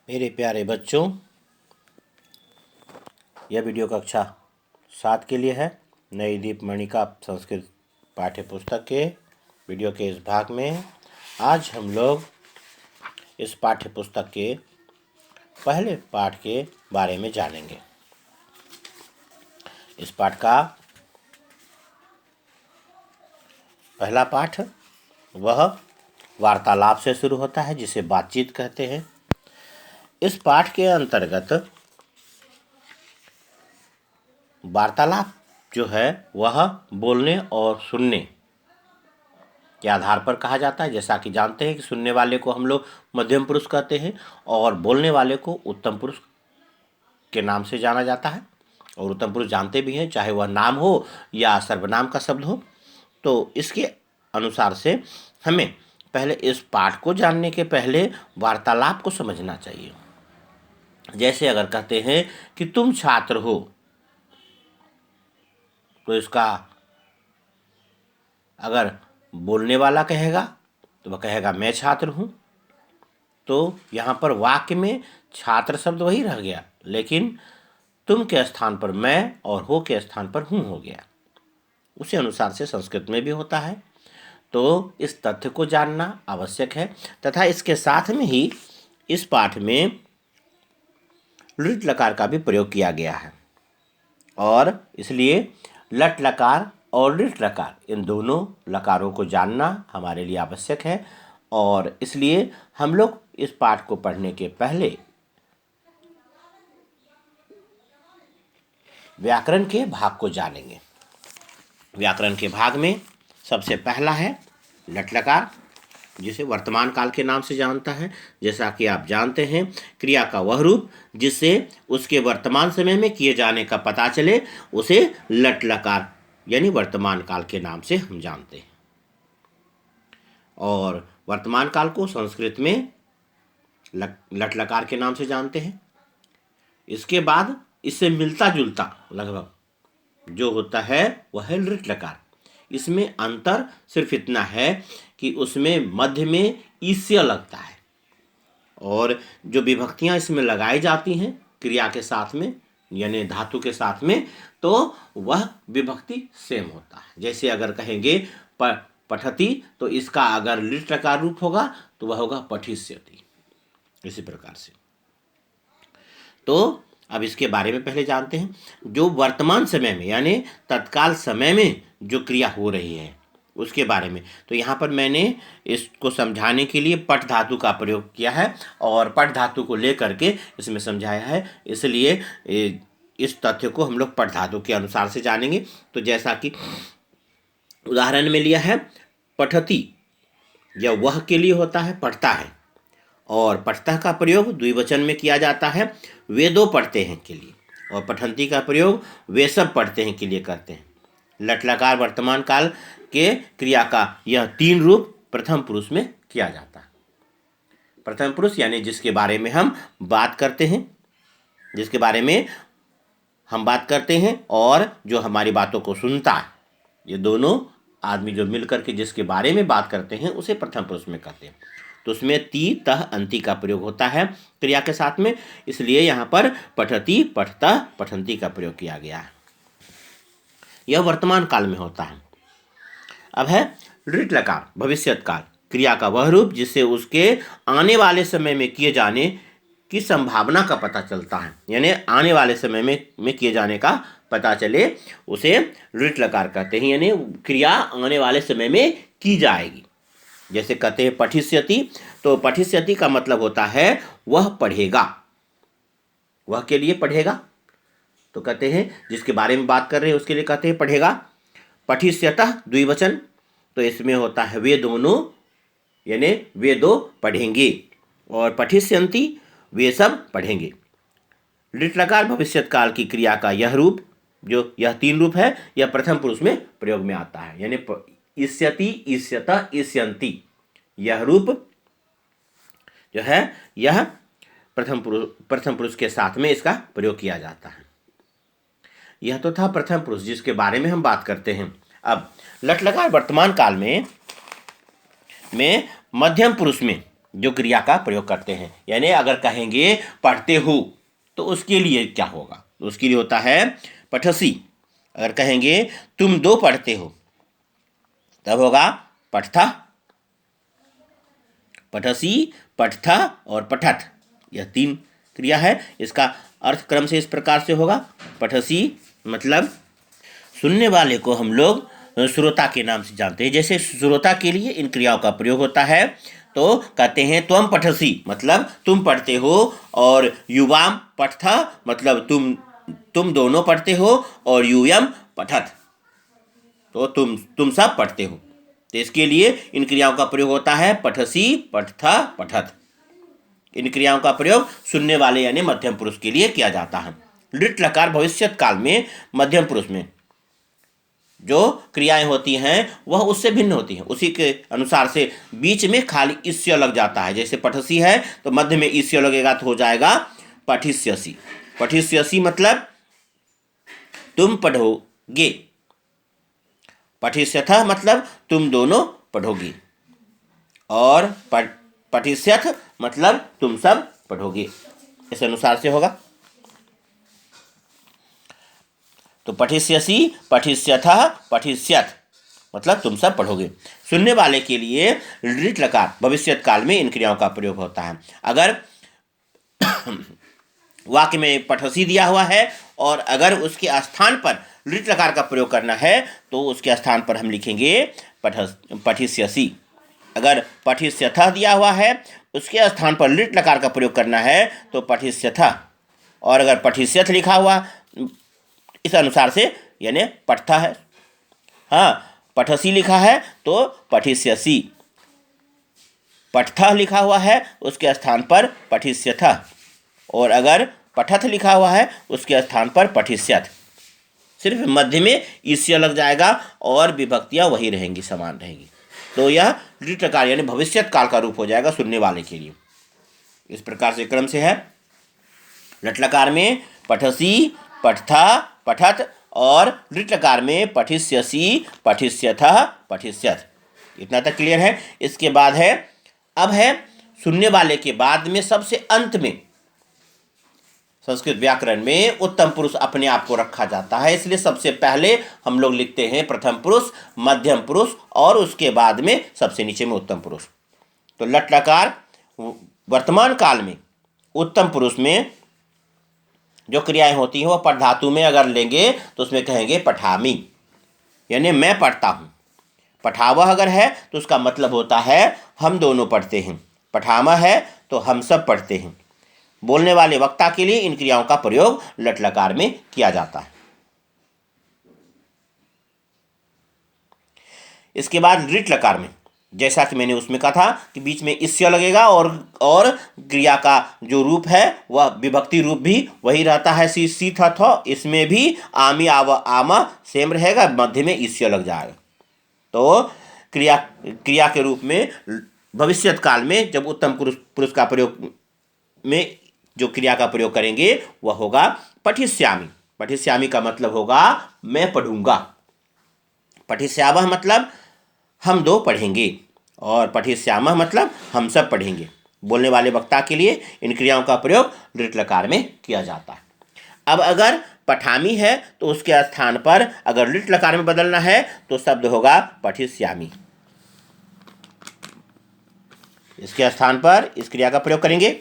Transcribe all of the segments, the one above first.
मेरे प्यारे बच्चों, यह वीडियो कक्षा 7 के लिए है। नई दीप मणिका संस्कृत पाठ्य पुस्तक के वीडियो के इस भाग में आज हम लोग इस पाठ्य पुस्तक के पहले पाठ के बारे में जानेंगे। इस पाठ का पहला पाठ वह वार्तालाप से शुरू होता है, जिसे बातचीत कहते हैं। इस पाठ के अंतर्गत वार्तालाप जो है वह बोलने और सुनने के आधार पर कहा जाता है। जैसा कि जानते हैं कि सुनने वाले को हम लोग मध्यम पुरुष कहते हैं और बोलने वाले को उत्तम पुरुष के नाम से जाना जाता है। और उत्तम पुरुष जानते भी हैं, चाहे वह नाम हो या सर्वनाम का शब्द हो। तो इसके अनुसार से हमें पहले इस पाठ को जानने के पहले वार्तालाप को समझना चाहिए। जैसे अगर कहते हैं कि तुम छात्र हो, तो इसका अगर बोलने वाला कहेगा तो वह कहेगा मैं छात्र हूँ। तो यहाँ पर वाक्य में छात्र शब्द वही रह गया, लेकिन तुम के स्थान पर मैं और हो के स्थान पर हूँ हो गया। उसी अनुसार से संस्कृत में भी होता है। तो इस तथ्य को जानना आवश्यक है तथा इसके साथ में ही इस पाठ में लृट लकार का भी प्रयोग किया गया है और इसलिए लट लकार और लृट लकार इन दोनों लकारों को जानना हमारे लिए आवश्यक है। और इसलिए हम लोग इस पाठ को पढ़ने के पहले व्याकरण के भाग को जानेंगे। व्याकरण के भाग में सबसे पहला है लट लकार, जिसे वर्तमान काल के नाम से जानता है। जैसा कि आप जानते हैं, क्रिया का वह रूप जिससे उसके वर्तमान समय में किए जाने का पता चले उसे लट लकार यानी वर्तमान काल के नाम से हम जानते हैं। और वर्तमान काल को संस्कृत में लट लकार के नाम से जानते हैं। इसके बाद इससे मिलता जुलता लगभग जो होता है वह है लृट लकार। इसमें अंतर सिर्फ इतना है कि उसमें मध्य में ईस्य लगता है और जो विभक्तियां इसमें लगाई जाती हैं क्रिया के साथ में यानी धातु के साथ में, तो वह विभक्ति सेम होता है। जैसे अगर कहेंगे पठति, तो इसका अगर लृट लकार रूप होगा तो वह होगा पठिष्यति। इसी प्रकार से तो अब इसके बारे में पहले जानते हैं। जो वर्तमान समय में यानी तत्काल समय में जो क्रिया हो रही है उसके बारे में, तो यहाँ पर मैंने इसको समझाने के लिए पठ धातु का प्रयोग किया है और पठ धातु को लेकर के इसमें समझाया है। इसलिए इस तथ्य को हम लोग पठ धातु के अनुसार से जानेंगे। तो जैसा कि उदाहरण में लिया है, पठति यह वह के लिए होता है, पढ़ता है, और पठता का प्रयोग द्विवचन में किया जाता है वे दो पढ़ते हैं के लिए, और पठंती का प्रयोग वे सब पढ़ते हैं के लिए करते हैं। लट लकार वर्तमान काल के क्रिया का यह 3 रूप प्रथम पुरुष में किया जाता है। प्रथम पुरुष यानी जिसके बारे में हम बात करते हैं, जिसके बारे में हम बात करते हैं और जो हमारी बातों को सुनता है, ये दोनों आदमी जो मिलकर के जिसके बारे में बात करते हैं उसे प्रथम पुरुष में कहते हैं। तो उसमें ती तह अंति का प्रयोग होता है क्रिया के साथ में, इसलिए यहाँ पर पठति पठता पठंती का प्रयोग किया गया है। यह वर्तमान काल में होता है। अब है लृट लकार भविष्यत काल, क्रिया का वह रूप जिससे उसके आने वाले समय में किए जाने की संभावना का पता चलता है, यानी आने वाले समय में किए जाने का पता चले उसे लृट लकार कहते हैं, यानी क्रिया आने वाले समय में की जाएगी। जैसे कहते हैं पठिष्यति, तो पठिष्यति का मतलब होता है वह पढ़ेगा, वह के लिए पढ़ेगा। तो कहते हैं जिसके बारे में बात कर रहे हैं उसके लिए कहते हैं पढ़ेगा। पठिष्यतः द्विवचन, तो इसमें होता है वे दोनों यानी वे दो पढ़ेंगे, और पठिष्यन्ति वे सब पढ़ेंगे। लृट लकार भविष्यत काल की क्रिया का यह रूप, जो यह 3 रूप है, यह प्रथम पुरुष में प्रयोग में आता है, यानी इष्यति इष्यतः इष्यन्ति, यह रूप जो है यह प्रथम पुरुष के साथ में इसका प्रयोग किया जाता है। यह तो था प्रथम पुरुष जिसके बारे में हम बात करते हैं। अब लट लकार वर्तमान काल में मध्यम पुरुष में जो क्रिया का प्रयोग करते हैं। यानी अगर कहेंगे पढ़ते हो तो उसके लिए क्या होगा, तो उसके लिए होता है पठसी। अगर कहेंगे तुम दो पढ़ते हो तब होगा पठथा। पठसी, पठथा और पठत, यह 3 क्रिया है। इसका अर्थ क्रम से इस प्रकार से होगा। पठसी मतलब सुनने वाले को हम लोग श्रोता के नाम से जानते हैं। जैसे श्रोता के लिए इन क्रियाओं का प्रयोग होता है, तो कहते हैं त्वम पठसी मतलब तुम पढ़ते हो, और युवाम पठथा मतलब तुम दोनों पढ़ते हो, और यूयम पठत तो तुम सब पढ़ते हो। तो इसके लिए इन क्रियाओं का प्रयोग होता है पठसी, पठथा, पठत। इन क्रियाओं का प्रयोग सुनने वाले यानी मध्यम पुरुष के लिए किया जाता है। लिट लकार भविष्यत काल में मध्यम पुरुष में जो क्रियाएं होती हैं वह उससे भिन्न होती हैं। उसी के अनुसार से बीच में खाली ईस्य लग जाता है। जैसे पठसी है तो मध्य में ईस्य लगेगा तो हो जाएगा पठिष्यसि। पठिष्यसि मतलब तुम पढ़ोगे। पठिष्यथ मतलब तुम दोनों पढ़ोगे, और पठिष्यथ मतलब तुम सब पढ़ोगे। इस अनुसार से होगा। तो पठिष्यसि, पठिष्यथः, पठिष्यथ मतलब तुम सब पढ़ोगे। सुनने वाले के लिए लिट लकार भविष्यत काल में इन क्रियाओं का प्रयोग होता है। अगर वाक्य में पठसी दिया हुआ है और अगर उसके स्थान पर लिट लकार का प्रयोग करना है तो उसके स्थान पर हम लिखेंगे पठिष्यसि। अगर पठिष्यथः दिया हुआ है उसके स्थान पर लिट लकार का प्रयोग करना है तो पठिष्यथः, और अगर पठिष्यथ लिखा हुआ इस अनुसार से यानी पठथा है। हाँ, पठसी लिखा है तो पठिष्यसि। पठथा लिखा हुआ है उसके स्थान पर पठिष्यथः, और अगर पठथ लिखा हुआ है उसके स्थान पर पठिष्यथ। सिर्फ मध्य में ईस्य लग जाएगा और विभक्तियां वही रहेंगी, समान रहेंगी। तो यह लिट लकार यानी भविष्यत काल का रूप हो जाएगा सुनने वाले के लिए। इस प्रकार से क्रम से है। लट लकार में पठसी, पठथा, पठत, और लिट लकार में पठिष्यसि, पठिष्यथः, पठिष्यथ। इतना तक क्लियर है। इसके बाद है, अब है सुनने वाले के बाद में सबसे अंत में संस्कृत व्याकरण में उत्तम पुरुष अपने आप को रखा जाता है। इसलिए सबसे पहले हम लोग लिखते हैं प्रथम पुरुष, मध्यम पुरुष, और उसके बाद में सबसे नीचे में उत्तम पुरुष। तो लट लकार वर्तमान काल में उत्तम पुरुष में जो क्रियाएं होती हैं वह पठ धातु में अगर लेंगे तो उसमें कहेंगे पठामि, यानी मैं पढ़ता हूँ। पठावह अगर है तो उसका मतलब होता है हम दोनों पढ़ते हैं। पठामा है तो हम सब पढ़ते हैं। बोलने वाले वक्ता के लिए इन क्रियाओं का प्रयोग लट लकार में किया जाता है। इसके बाद लिट लकार में जैसा कि मैंने उसमें कहा था कि बीच में ईस्य लगेगा और क्रिया का जो रूप है वह विभक्ति रूप भी वही रहता है। सी था थ, इसमें भी आमी आमा सेम रहेगा, मध्य में ईस्य लग जाएगा। तो क्रिया के रूप में भविष्यत काल में जब उत्तम पुरुष का प्रयोग में जो क्रिया का प्रयोग करेंगे वह होगा पठिष्यामि। पठिष्यामि का मतलब होगा मैं पढ़ूंगा। पठिष्यावः मतलब हम दो पढ़ेंगे, और पठिष्यामः मतलब हम सब पढ़ेंगे। बोलने वाले वक्ता के लिए इन क्रियाओं का प्रयोग लिट लकार में किया जाता है। अब अगर पठामी है तो उसके स्थान पर अगर लिट लकार में बदलना है तो शब्द होगा पठिष्यामि। इसके स्थान पर इस क्रिया का प्रयोग करेंगे।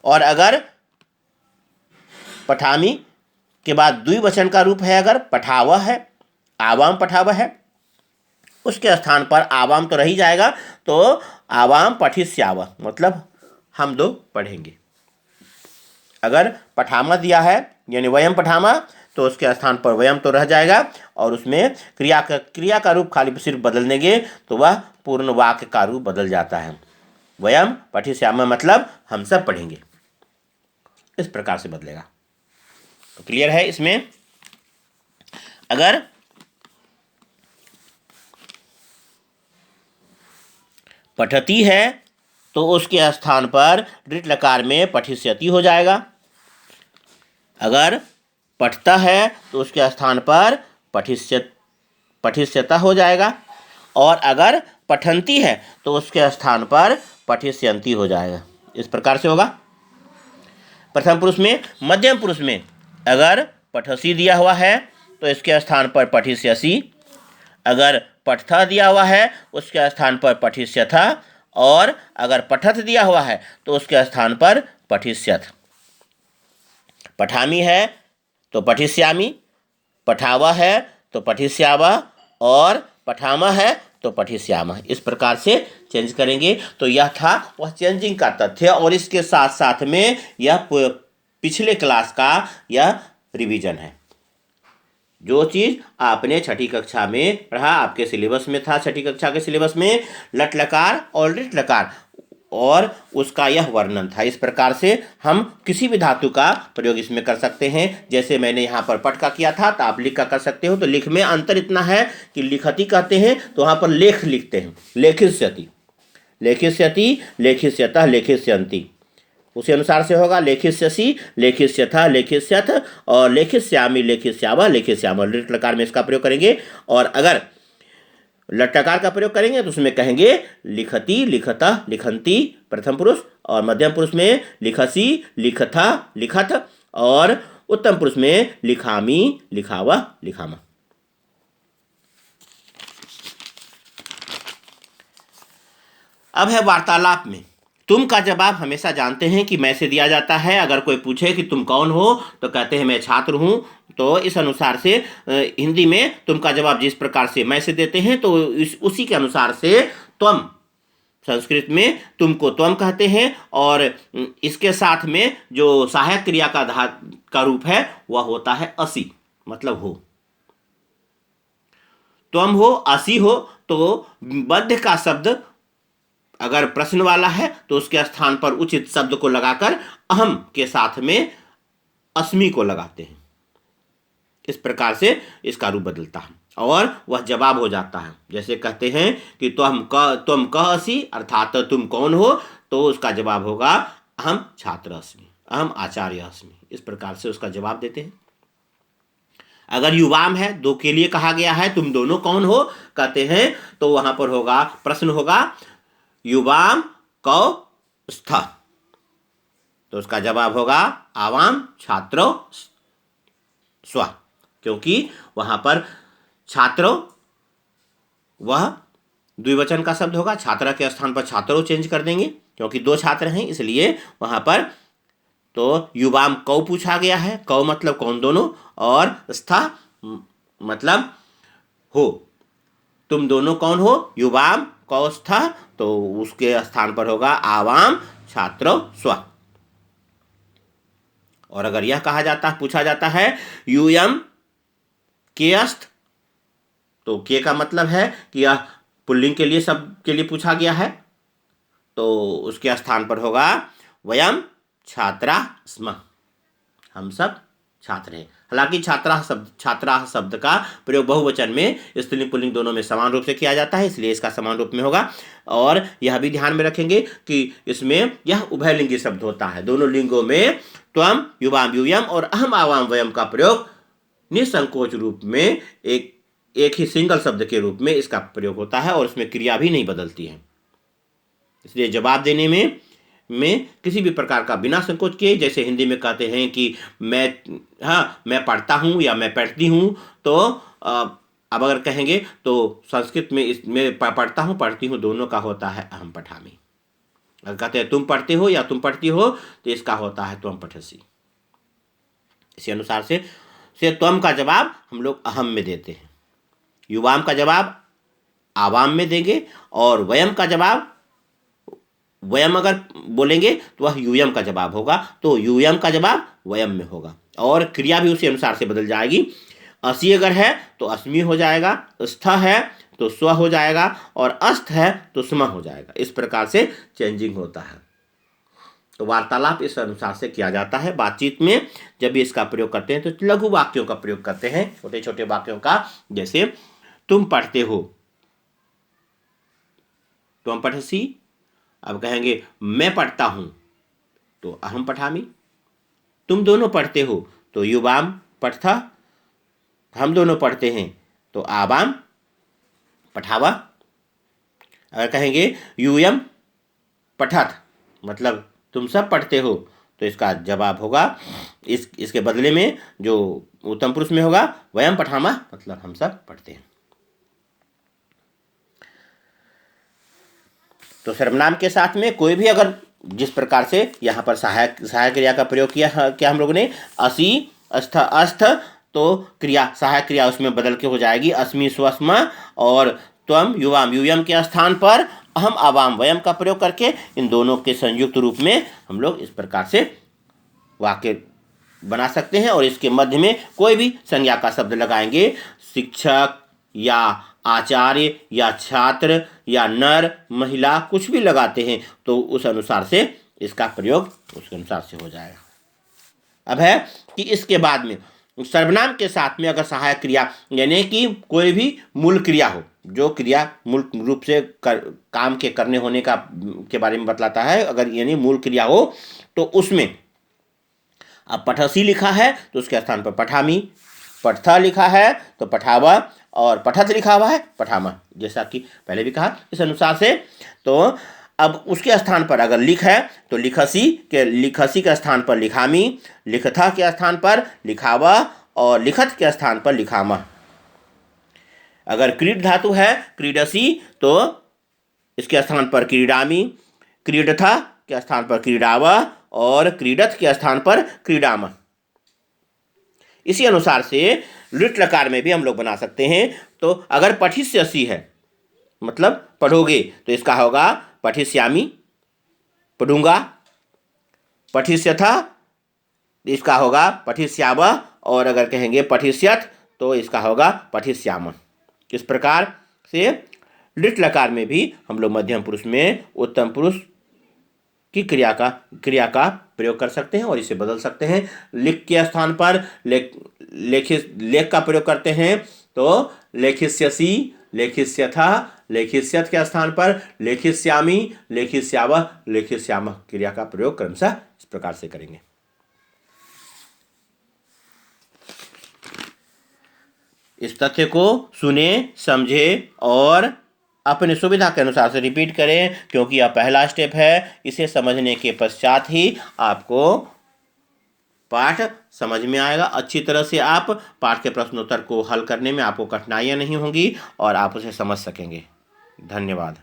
और अगर पठामी के बाद द्विवचन का रूप है, अगर पठावह है, आवाम पठावह है, उसके स्थान पर आवाम तो रही जाएगा, तो आवाम पठिष्यावः मतलब हम दो पढ़ेंगे। अगर पठामा दिया है यानी वयम पठामा तो उसके स्थान पर वयम तो रह जाएगा, और उसमें क्रिया का रूप खाली सिर्फ बदल देंगे तो वह पूर्ण वाक्य का रूप बदल जाता है। वयम पठिष्यामः मतलब हम सब पढ़ेंगे। इस प्रकार से बदलेगा। तो क्लियर है। इसमें अगर पठती है तो उसके स्थान पर लिट लकार में पठिष्यति हो जाएगा। अगर पठता है तो उसके स्थान पर पठिष्यता हो जाएगा। और अगर पठंती है तो उसके स्थान पर पठिष्यन्ति हो जाएगा। इस प्रकार से होगा प्रथम पुरुष में। मध्यम पुरुष में अगर पठसी दिया हुआ है तो इसके स्थान पर पठिष्यसि, अगर पठथ दिया हुआ है उसके स्थान पर पठिष्यथ, और अगर पठथ दिया हुआ है तो उसके स्थान पर पठिष्यथ। पठामी है तो पठिष्यामि, पठावा है तो पठिष्यावः, और पठामः है तो पठिष्यामः। इस प्रकार से चेंज करेंगे। तो यह था वह चेंजिंग का तथ्य, और इसके साथ साथ में यह पिछले क्लास का यह रिवीजन है। जो चीज़ आपने छठी कक्षा में पढ़ा, आपके सिलेबस में था, छठी कक्षा के सिलेबस में लट लकार और लिट लकार, और उसका यह वर्णन था। इस प्रकार से हम किसी भी धातु का प्रयोग इसमें कर सकते हैं। जैसे मैंने यहाँ पर पट का किया था तो आप लिख का कर सकते हो। तो लिख में अंतर इतना है कि लिखति कहते हैं तो वहाँ पर लेख लिखते हैं, लेखिष्यति, लेखिष्यति, लेखिष्यतः, लेखिष्यन्ति। उसी अनुसार से होगा लेखिष्यसि, लेखिष्यथ, लेखिष्यथ, और लेखिष्यामि, लेखिष्यावः, लेखिष्यामः। लिट लकार में इसका प्रयोग करेंगे। और अगर लट्टकार का प्रयोग करेंगे तो उसमें कहेंगे लिखति, लिखतः, लिखन्ति प्रथम पुरुष, और मध्यम पुरुष में लिखसि, लिखथा, लिखथ, और उत्तम पुरुष में लिखामि, लिखावः, लिखामः। अब है वार्तालाप में। तुम का जवाब हमेशा जानते हैं कि मैं से दिया जाता है। अगर कोई पूछे कि तुम कौन हो तो कहते हैं मैं छात्र हूँ। तो इस अनुसार से हिंदी में तुम का जवाब जिस प्रकार से मैं से देते हैं तो उसी के अनुसार से त्वम, संस्कृत में तुम को त्वम कहते हैं, और इसके साथ में जो सहायक क्रिया का रूप है वह होता है असि, मतलब हो। त्वम हो, असि हो, तो बद्ध का शब्द अगर प्रश्न वाला है तो उसके स्थान पर उचित शब्द को लगाकर अहम के साथ में अस्मि को लगाते हैं। इस प्रकार से इसका रूप बदलता है और वह जवाब हो जाता है। जैसे कहते हैं कि तुम कह असि, अर्थात तुम कौन हो, तो उसका जवाब होगा अहम छात्र अस्मि, अहम आचार्य अस्मि। इस प्रकार से उसका जवाब देते हैं। अगर युवाम है, दो के लिए कहा गया है, तुम दोनों कौन हो कहते हैं, तो वहां पर होगा प्रश्न होगा युवाम कौ स्थ, तो उसका जवाब होगा आवाम छात्रो स्व, क्योंकि वहां पर छात्रो वह द्विवचन का शब्द होगा। छात्रा के स्थान पर छात्रो चेंज कर देंगे क्योंकि दो छात्र हैं, इसलिए वहां पर तो युवाम कौ पूछा गया है। कौ मतलब कौन दोनों, और स्था मतलब हो, तुम दोनों कौन हो, युवाम कौ स्था, तो उसके स्थान पर होगा आवाम छात्रो स्व। और अगर यह कहा जाता पूछा जाता है यूयम के अस्थ, तो के का मतलब है कि यह पुल्लिंग के लिए सब के लिए पूछा गया है, तो उसके स्थान पर होगा वयम छात्रा स्म, हम सब छात्र हैं। हालांकि छात्रा शब्द का प्रयोग बहुवचन में स्त्रीलिंग पुल्लिंग दोनों में समान रूप से किया जाता है, इसलिए इसका समान रूप में होगा। और यह भी ध्यान में रखेंगे कि इसमें यह उभयलिंगी शब्द होता है। दोनों लिंगों में त्वम, युवाम, यूयम और अहम, आवाम, वयम का प्रयोग निसंकोच रूप में एक ही सिंगल शब्द के रूप में इसका प्रयोग होता है, और उसमें क्रिया भी नहीं बदलती है। इसलिए जवाब देने में किसी भी प्रकार का बिना संकोच किए, जैसे हिंदी में कहते हैं कि मैं पढ़ता हूँ या मैं पढ़ती हूँ, तो अब अगर कहेंगे तो संस्कृत में इसमें पढ़ता हूँ पढ़ती हूँ दोनों का होता है अहम पठामी। अगर कहते हैं तुम पढ़ते हो या तुम पढ़ती हो तो इसका होता है त्वम पठसी। इसी अनुसार से त्वम का जवाब हम लोग अहम में देते हैं, युवाम का जवाब आवाम में देंगे, और वयम का जवाब वयम अगर बोलेंगे तो वह यूयम का जवाब होगा, तो यूयम का जवाब वयम में होगा, और क्रिया भी उसी अनुसार से बदल जाएगी। असि अगर है तो अस्मि हो जाएगा, स्थ है तो स्व हो जाएगा, और अस्त है तो स्म हो जाएगा। इस प्रकार से चेंजिंग होता है। तो वार्तालाप इस अनुसार से किया जाता है। बातचीत में जब भी इसका प्रयोग करते हैं तो लघु वाक्यों का प्रयोग करते हैं, छोटे छोटे वाक्यों का। जैसे तुम पढ़ते हो, तुम पठसी। अब कहेंगे मैं पढ़ता हूं, तो अहम पठामी। तुम दोनों पढ़ते हो तो युवाम पठथा, हम दोनों पढ़ते हैं तो आवाम पठावा। अगर कहेंगे यूयम पठत मतलब तुम सब पढ़ते हो, तो इसका जवाब होगा इसके बदले में जो उत्तम पुरुष में होगा वयम पठामः मतलब हम सब पढ़ते हैं। तो सर्वनाम के साथ में कोई भी अगर जिस प्रकार से यहाँ पर सहायक क्रिया का प्रयोग किया हम लोगों ने, असि अस्थ अस्थ, तो क्रिया सहायक क्रिया उसमें बदल के हो जाएगी अस्मि स्वस्म, और त्वम युवाम यूयम के स्थान पर अहम आवाम वयम का प्रयोग करके इन दोनों के संयुक्त रूप में हम लोग इस प्रकार से वाक्य बना सकते हैं। और इसके मध्य में कोई भी संज्ञा का शब्द लगाएंगे, शिक्षक या आचार्य या छात्र या नर महिला कुछ भी लगाते हैं तो उस अनुसार से इसका प्रयोग उसके अनुसार से हो जाएगा। अब है कि इसके बाद में सर्वनाम के साथ में अगर सहायक क्रिया यानी कि कोई भी मूल क्रिया हो, जो क्रिया मूल रूप से काम के करने होने के बारे में बतलाता है, अगर यानी मूल क्रिया हो तो उसमें अब पठसी लिखा है तो उसके स्थान पर पठामी, पठथा लिखा है तो पठावा, और पठत लिखा हुआ है पठामा, जैसा कि पहले भी कहा इस अनुसार से। तो अब उसके स्थान पर अगर लिख है तो लिखसी के स्थान पर लिखामी, लिखथा के स्थान पर लिखावा, और लिखत के स्थान पर लिखामा। अगर क्रीड धातु है क्रीडसी तो इसके स्थान पर क्रीडामी, क्रीडथा के स्थान पर क्रीडावा, और क्रीडत के स्थान पर क्रीडामा। इसी अनुसार से लिट लकार में भी हम लोग बना सकते हैं। तो अगर पठिष्यसि है मतलब पढ़ोगे तो इसका होगा पठिष्यामि, पढ़ूंगा, पठिष्यथा इसका होगा पठिष्याव, और अगर कहेंगे पठिष्यत तो इसका होगा पठिष्याम। इस प्रकार से लिट लकार में भी हम लोग मध्यम पुरुष में उत्तम पुरुष की क्रिया का प्रयोग कर सकते हैं और इसे बदल सकते हैं। लिख के स्थान पर लेख का प्रयोग करते हैं तो लेखिष्यसि, लेखिष्यथा, लेखिष्यत के स्थान पर लेखिष्यामि, लेखिष्यावः, लेखिष्यामः क्रिया का प्रयोग क्रमशः इस प्रकार से करेंगे। इस तथ्य को सुने, समझे और अपनी सुविधा के अनुसार से रिपीट करें, क्योंकि यह पहला स्टेप है। इसे समझने के पश्चात ही आपको पाठ समझ में आएगा। अच्छी तरह से आप पाठ के प्रश्नोत्तर को हल करने में आपको कठिनाइयाँ नहीं होंगी और आप उसे समझ सकेंगे। धन्यवाद।